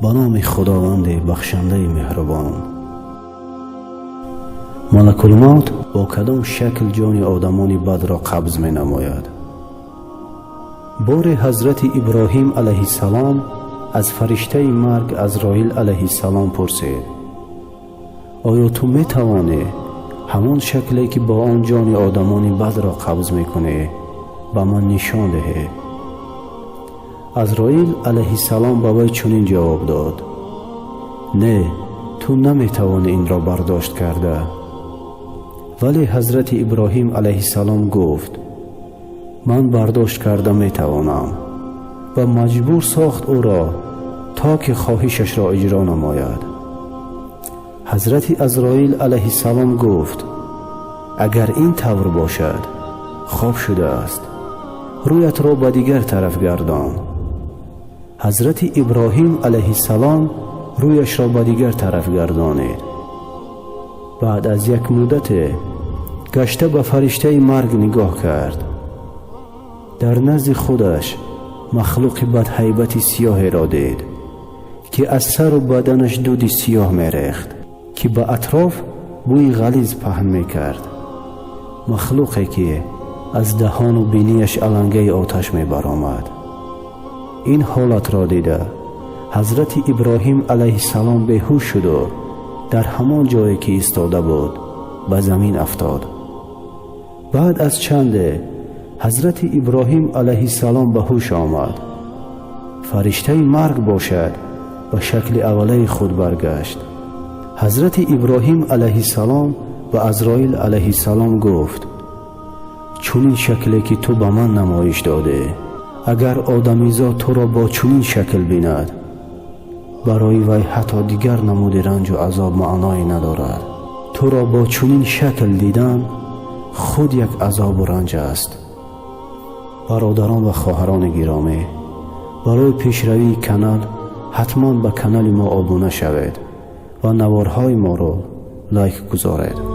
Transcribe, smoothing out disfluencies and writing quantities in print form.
به نام خداوند بخشنده مهربان. ملک الموت با کدام شکل جان آدمانی بد را قبض می نماید؟ بار حضرت ابراهیم علیه السلام از فرشته مرگ عزراییل علیه السلام پرسید: آیا تو می توانی همان شکلی که با آن جان آدمانی بد را قبض می کنی به من نشان دهی؟ عزراییل علیه السلام به وی چنین جواب داد: نه، تو نمی توانی این را برداشت کرده. ولی حضرت ابراهیم علیه السلام گفت: من برداشت کرده می توانم، و مجبور ساخت او را تا که خواهشش را اجرا نماید. حضرت عزراییل علیه السلام گفت: اگر این طور باشد خوب شده است، رویت را به دیگر طرف گردان. حضرت ابراهیم علیه السلام رویش را به دیگر طرف گردانید. بعد از یک مدت گشته به فرشته مرگ نگاه کرد. در نزد خودش مخلوق بدهیبت سیاه را دید که از سر و بدنش دود سیاه می ریخت که به اطراف بوی غلیظ پهن می کرد. مخلوقی که از دهان و بینیش علنگه آتش می برآمد. این حالت را دیده حضرت ابراهیم علیه السلام بیهوش شد و در همان جایی که ایستاده بود به زمین افتاد. بعد از چنده حضرت ابراهیم علیه السلام به هوش آمد. فرشته مرگ باشد به شکل اولیه خود برگشت. حضرت ابراهیم علیه السلام به عزراییل علیه السلام گفت: چنین شکلی که تو به من نمایش داده، اگر آدمیزاد تو را با چنین شکل بیند، برای وی حتی دیگر نمود رنج و عذاب معنایی ندارد. تو را با چنین شکل دیدن خود یک عذاب و رنج است. برادران و خواهران گرامی، برای پیشروی کانال حتما به کانال ما ابونه شوید و نوارهای ما را لایک گذارید.